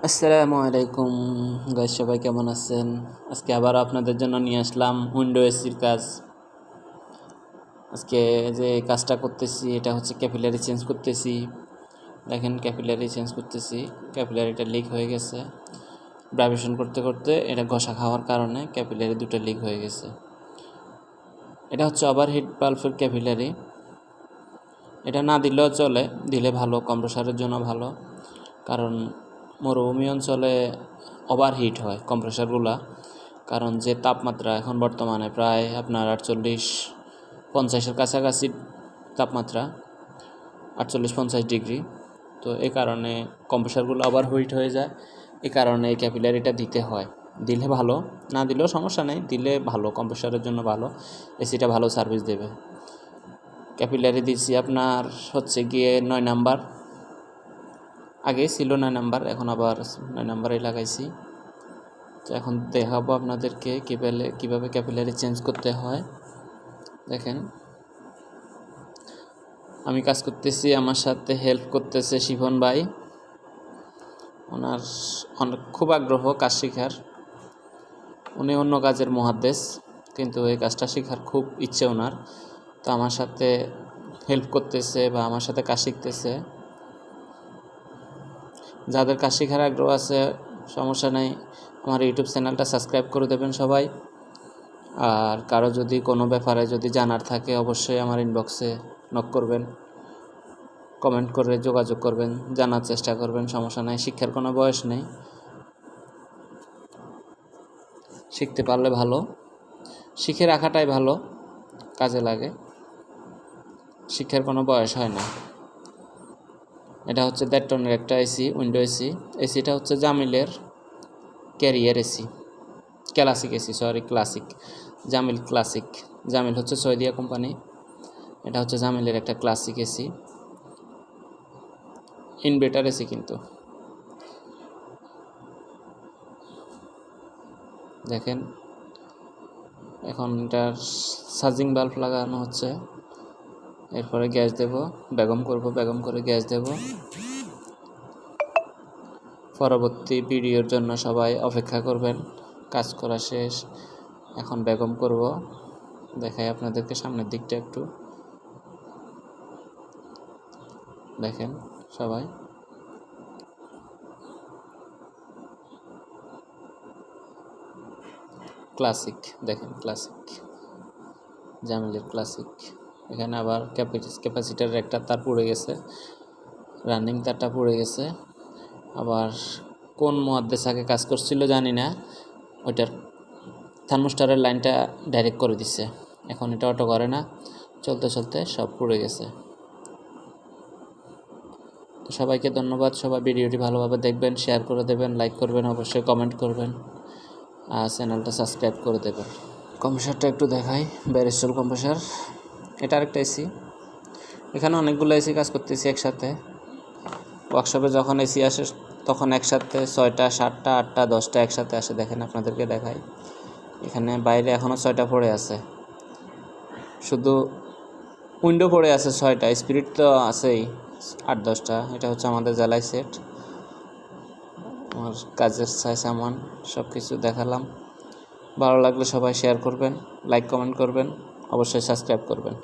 আসসালামু আলাইকুম গাইস, সবাই কেমন আছেন? আজকে আবার আপনাদের জন্য নিয়ে আসলাম উইন্ডো এসির কাজ। আজকে যে কাজটা করতেছি এটা হচ্ছে ক্যাপিলারি চেঞ্জ করতেছি। দেখেন ক্যাপিলারি চেঞ্জ করতেছি, ক্যাপিলারিটা লিক হয়ে গেছে। ভাইব্রেশন করতে করতে এটা ঘষা খাওয়ার কারণে ক্যাপিলারি দুটো লিক হয়ে গেছে। এটা হচ্ছে ওভারহিট ভালভের ক্যাপিলারি। এটা না দিলেও চলে, দিলে ভালো, কম্প্রেসারের জন্য ভালো। কারণ মরুভূমি অঞ্চলে ওভারহিট হয় কম্প্রেসারগুলা, কারণ যে তাপমাত্রা এখন বর্তমানে প্রায় আপনার 48-50-এর কাছাকাছি তাপমাত্রা, 48-50 ডিগ্রি। তো এই কারণে কম্প্রেসারগুলো ওভারহিট হয়ে যায়। এই কারণে এই ক্যাপিলারিটা দিতে হয়। দিলে ভালো, না দিলেও সমস্যা নেই, দিলে ভালো, কম্প্রেসারের জন্য ভালো, এসিটা ভালো সার্ভিস দেবে। ক্যাপিলারি দিচ্ছি আপনার হচ্ছে গিয়ে 9 নাম্বার। আগে ছিল 9 নাম্বার, এখন আবার 9 নাম্বারেই লাগাইছি। তো এখন দেখাবো আপনাদেরকে কীভাবে ক্যাপিলারি চেঞ্জ করতে হয়। দেখেন আমি কাজ করতেছি, আমার সাথে হেল্প করতেছে শিফন ভাই। ওনার খুব আগ্রহ কাজ শেখার, উনি অন্য কাজের মুহাদ্দিস, কিন্তু এই কাজটা শেখার খুব ইচ্ছে ওনার। তো আমার সাথে হেল্প করতেছে বা আমার সাথে কাজ শিখতেছে। যাদের কাজ শেখার আগ্রহ আছে সমস্যা নেই, আমার ইউটিউব চ্যানেলটা সাবস্ক্রাইব করে দেবেন সবাই। আর কারো যদি কোনো ব্যাপারে যদি জানার থাকে অবশ্যই আমার ইনবক্সে নক করবেন, কমেন্ট করে যোগাযোগ করবেন, জানার চেষ্টা করবেন, সমস্যা নেই। শিক্ষার কোনো বয়স নেই, শিখতে পারলে ভালো, শিখে রাখাটাই ভালো, কাজে লাগে। শিক্ষার কোনো বয়স হয় না। এটা হচ্ছে 1.5 টনের একটা এসি, উইন্ডো এসি। এসিটা হচ্ছে জামিলের carrier AC, classic Jameel classic. Jameel হচ্ছে সৌদিয়া কোম্পানি, এটা হচ্ছে জামিলের একটা ক্লাসিক এসি, ইনভার্টার এসি। কিন্তু দেখেন এখন এটার চার্জিং বাল্ব লাগানো হচ্ছে, এরপরে গ্যাস দেব, বেগম করে গ্যাস দেব। পরবর্তী ভিডিওর জন্য সবাই অপেক্ষা করবেন। কাজ করা শেষ, এখন বেগম করব। দেখাই আপনাদেরকে সামনের দিকটা একটু দেখেন সবাই। ক্লাসিক, দেখেন ক্লাসিক, জামিলের ক্লাসিক। এখানে আবার ক্যাপাসিটারের একটা তার পুড়ে গেছে, রানিং তারটা পুড়ে গেছে। আবার কোন মুহাদ্দিস আগে কাজ করছিল জানি না, ওইটার থার্মোস্টারের লাইনটা ডাইরেক্ট করে দিচ্ছে, এখন এটা অটো করে না, চলতে চলতে সব পুড়ে গেছে। তো সবাইকে ধন্যবাদ, সবাই ভিডিওটি ভালোভাবে দেখবেন, শেয়ার করে দেবেন, লাইক করবেন, অবশ্যই কমেন্ট করবেন, আর চ্যানেলটা সাবস্ক্রাইব করে দেবেন। কম্প্রেসারটা একটু দেখাই, ব্যারিস্টল কম্প্রেসার। এটা আরেকটা এসি, এখানে অনেকগুলো এসি কাজ করতেছি একসাথে। ওয়ার্কশপে যখন এসি আসে তখন একসাথে 6টা 7টা 8টা 10টা একসাথে আসে। দেখেন আপনাদেরকে দেখাই, এখানে বাইরে এখনও 6টা পড়ে আছে, শুধু উইন্ডো পড়ে আছে 6টা, স্পিরিট তো আছেই 8-10টা। এটা হচ্ছে আমাদের জ্বালাই সেট, আমার কাজের সামান সব কিছু দেখালাম। ভালো লাগলে সবাই শেয়ার করবেন, লাইক কমেন্ট করবেন, অবশ্যই সাবস্ক্রাইব করবেন।